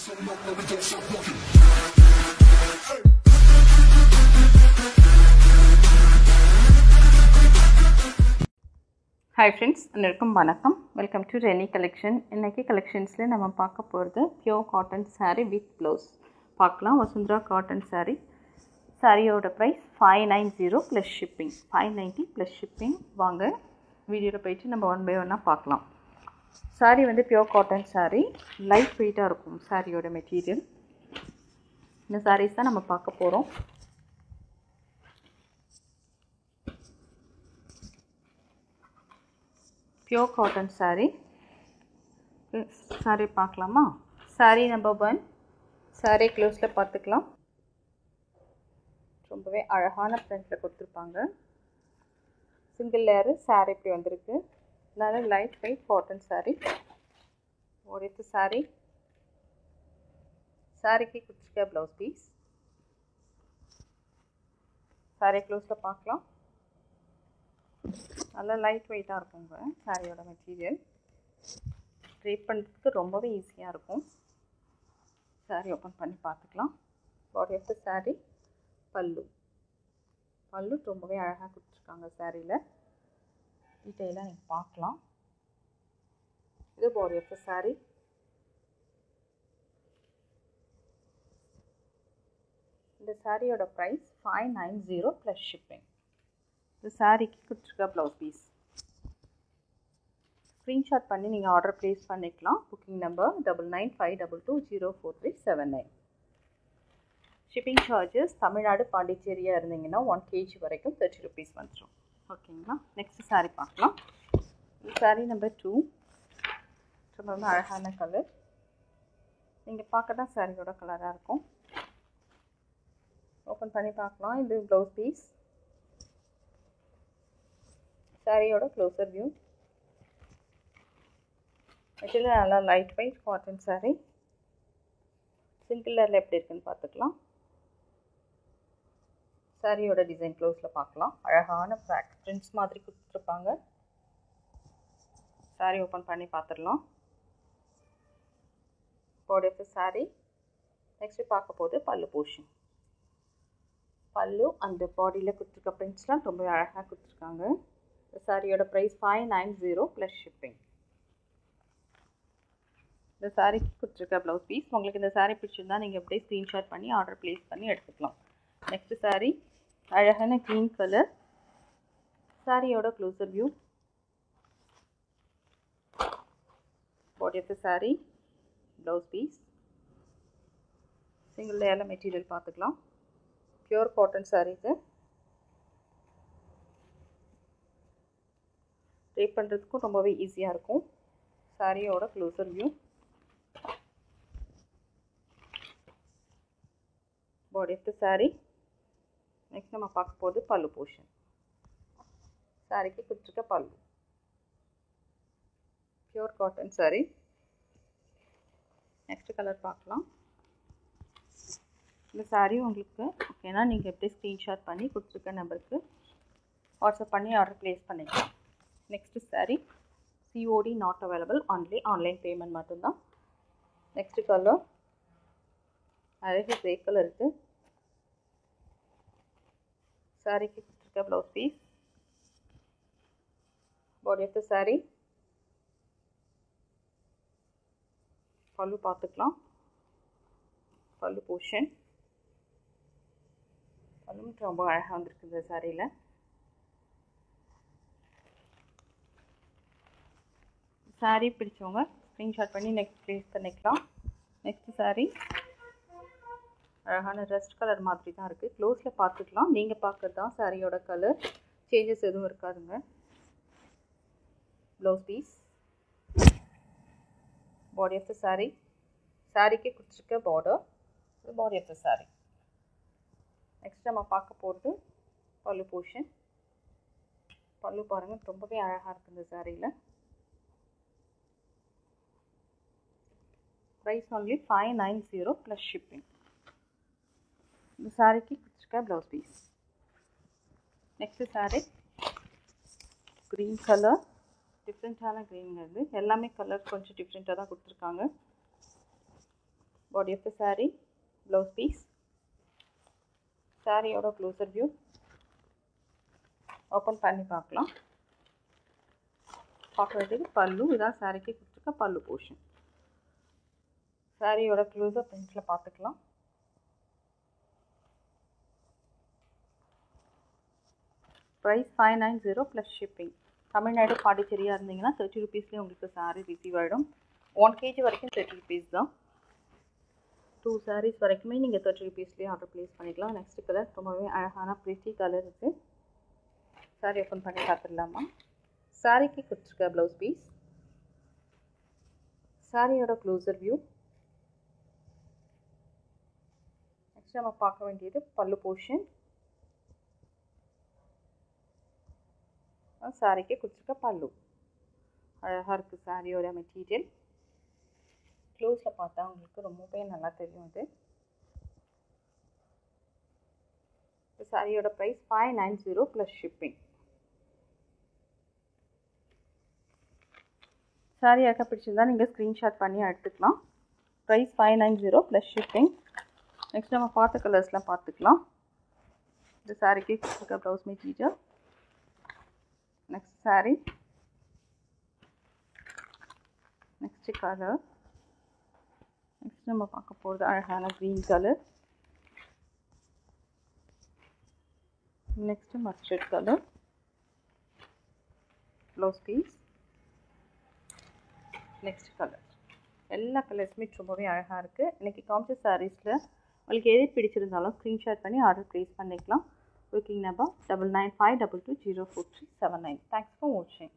Hi friends, welcome to Renny collection. இன்னைக்கு collectionsல நம்ம பார்க்க போறது pure cotton saree with blouse. பார்க்கலாம் வசுந்தரா cotton saree. சாரியோட price 590 plus shipping. 590 plus shipping. வாங்க வீடியோல போயிட்டு நம்ம one by one பார்க்கலாம். saree வந்து pure cotton saree, light weight இருக்கும் சாரியோட மெட்டீரியல். இந்த sarees தான் நம்ம பார்க்க போறோம். Pure cotton saree. Saree பார்க்கலாமா? Saree number 1. Saree closeல பார்த்துக்கலாம். ரொம்பவே அழகான printல கொடுத்திருப்பாங்க. Single layer saree இப்படி வந்திருக்கு. நல்ல light weight cotton saree. और இது saree. சாரிக்கு குச்சிக்க blouse piece. Saree closeல பார்க்கலாம். நல்ல லைட் வெயிட்டா இருக்குங்க சாரியோட மெட்டீரியல். ட்ரேப் பண்றதுக்கு ரொம்பவே ஈஸியா இருக்கும். சாரி ஓபன் பண்ணி பார்த்துக்கலாம். பாடி ஆஃப் தி சாரி, பல்லு ரொம்பவே அழகா கொடுத்திருக்காங்க சாரியில. டீடைலா நீங்க பார்க்கலாம். இது பாடி ஆஃப் தி சாரி. இந்த சாரியோட பிரைஸ் 590 plus shipping. இந்த சாரிக்கு குச்சிக்க blouse piece. ஸ்கிரீன்ஷாட் பண்ணி நீங்கள் ஆர்டர் ப்ளேஸ் பண்ணிக்கலாம். Booking number 9952204379. Shipping charges Tamil Nadu பாண்டிச்சேரியாக இருந்தீங்கன்னா 1 kg வரைக்கும் 30 rupees வந்துடும். ஓகேங்களா? நெக்ஸ்ட் சாரீ பார்க்கலாம். இந்த சாரீ நம்பர் 2 ரொம்ப அழகான கலர். நீங்கள் பார்க்க தான் சாரியோட கலராக இருக்கும். ஓப்பன் பண்ணி பார்க்கலாம். இது ப்ளவுஸ் பீஸ். சாரியோட க்ளோசர் வியூ. மெட்டீரியல் நல்லா light weight cotton sorry. Single லேயரில் எப்படி இருக்குன்னு பார்த்துக்கலாம். சாரியோட டிசைன் க்ளோஸில் பார்க்கலாம். அழகான பேக் பிரிண்ட்ஸ் மாதிரி கொடுத்துருப்பாங்க. சாரி ஓப்பன் பண்ணி பார்த்துடலாம். Body of the sari. Next பார்க்க போது பல்லு போர்ஷன். பல்லு அந்த பாடியில் கொடுத்துருக்க பிரிண்ட்ஸ்லாம் ரொம்ப அழகாக கொடுத்துருக்காங்க. இந்த சாரியோட ப்ரைஸ் 590 plus shipping. இந்த சாரிக்கு கொடுத்துருக்க ப்ளவுஸ் பீஸ். உங்களுக்கு இந்த சாரி பிடிச்சிருந்தா நீங்கள் அப்படியே ஸ்க்ரீன்ஷாட் பண்ணி ஆர்டர் ப்ளேஸ் பண்ணி எடுத்துக்கலாம். நெக்ஸ்ட் சாரி அழகான க்ரீன் கலர். சாரியோட closer view. Body of the sari, blouse piece. Single லேயரில் மெட்டீரியல் பார்த்துக்கலாம். பியூர் காட்டன் சாரி இது. ட்ரேப் பண்ணுறதுக்கும் ரொம்பவே ஈஸியாக இருக்கும். சாரியோட closer view. Body of the sari. Next நம்ம பார்க்க போது பல்லு போர்ஷன். சாரிக்கு கொடுத்துருக்க pallu. Pure cotton sari. Next colour பார்க்கலாம். இந்த சாரி உங்களுக்கு ஓகேனா நீங்கள் எப்படி ஸ்க்ரீன்ஷாட் பண்ணி கொடுத்துருக்க நம்பருக்கு வாட்ஸ்அப் பண்ணி ஆர்டர் ப்ளேஸ் பண்ணிக்கலாம். Next sari COD not available, online payment மட்டும்தான். நெக்ஸ்ட் கலர் அழகு கிரே கலர் இருக்கு. சாரிக்கு கொடுத்துருக்க blouse piece. Body of the sari. Pallu பார்த்துக்கலாம். பல்லு போர்ஷன். பல்லு ரொம்ப அழகாக வந்துருக்கு இந்த சாரியில். சாரி பிடிச்சவங்க ஸ்க்ரீன்ஷாட் பண்ணி நெக்ஸ்ட் ப்ளேஸ் பண்ணிக்கலாம். நெக்ஸ்ட் சாரி அழகான ரெஸ்ட் கலர் மாதிரி தான் இருக்குது. க்ளோஸில் பார்த்துக்கலாம். நீங்கள் பார்க்குறது தான் சாரியோட கலர். சேஞ்சஸ் எதுவும் இருக்காதுங்க. Blouse piece. Body of the sari. சாரிக்கு கொடுத்துருக்க border. Body of the sari. Next நம்ம பார்க்க போகிறது பல்லு போர்ஷன். பல்லு பாருங்கள் ரொம்பவே அழகாக இருக்குது இந்த சாரியில். price only 590 plus shipping. இந்த சாரிக்கு குச்சிக்க blouse piece. Next saree green color, different green இது எல்லாமே கலர் கொஞ்சம் டிஃபரெண்டா தான் கொடுத்திருக்காங்க. body of the saree, blouse piece, saree oda closer view, open பண்ணி பார்க்கலாம். பார்க்க வேண்டியது பல்லு, இதான் சாரிக்கு கொடுத்துருக்க பல்லு போர்ஷன். சாரியோட க்ளோஸர் பிரிண்ட்ல பார்த்துக்கலாம். Price 590 plus shipping. தமிழ்நாடு பாண்டிச்சேரியாக இருந்தீங்கன்னா 30 ருபீஸ்லேயே உங்களுக்கு சாரீ ரிசீவ் ஆகிடும். 1 kg வரைக்கும் 30 ருபீஸ் தான். 2 சாரீஸ் வரைக்குமே நீங்கள் 30 ருபீஸ்லேயே ஆர்டர் ப்ளேஸ் பண்ணிக்கலாம். நெக்ஸ்ட் கலர் ரொம்பவே அழகான ப்ரிட்டி கலர் இருக்குது. சாரீ ஓப்பன் பண்ணி பார்த்துடலாமா? சாரீக்கு கொடுத்துருக்க ப்ளவுஸ் பீஸ், சாரியோட க்ளோசர் வியூ. நெக்ஸ்ட் நம்ம பார்க்க வேண்டியது பல்லு போர்ஷன். சாரிக்கு கொடுத்துருக்க பல்லு அழகாக இருக்குது. சாரியோட மெட்டீரியல் க்ளோஸில் பார்த்தா உங்களுக்கு ரொம்பவே நல்லா தெரியும். இது சாரியோட ப்ரைஸ் 590 ப்ளஸ் ஷிப்பிங். சாரி யாருக்கா பிடிச்சிருந்தா நீங்கள் ஸ்க்ரீன்ஷாட் பண்ணி எடுத்துக்கலாம். Price 590 plus shipping. நெக்ஸ்ட் நம்ம பார்த்த கலர்ஸ்லாம் பார்த்துக்கலாம். இந்த சாரிக்கு கொடுத்துருக்க blouse material. Next sari, next colour. Next நம்ம பார்க்க போகிறது அழகான green colour. Next mustard colour blouse piece. Next colour. எல்லா கலர்ஸுமே ரொம்பவே அழகாக இருக்குது. இன்றைக்கி காமிச்ச சாரீஸில் உங்களுக்கு எது பிடிச்சிருந்தாலும் ஸ்க்ரீன்ஷாட் பண்ணி ஆர்டர் ப்ளேஸ் பண்ணிக்கலாம். Booking number 9952220439. தேங்க்ஸ் ஃபார் வாட்சிங்.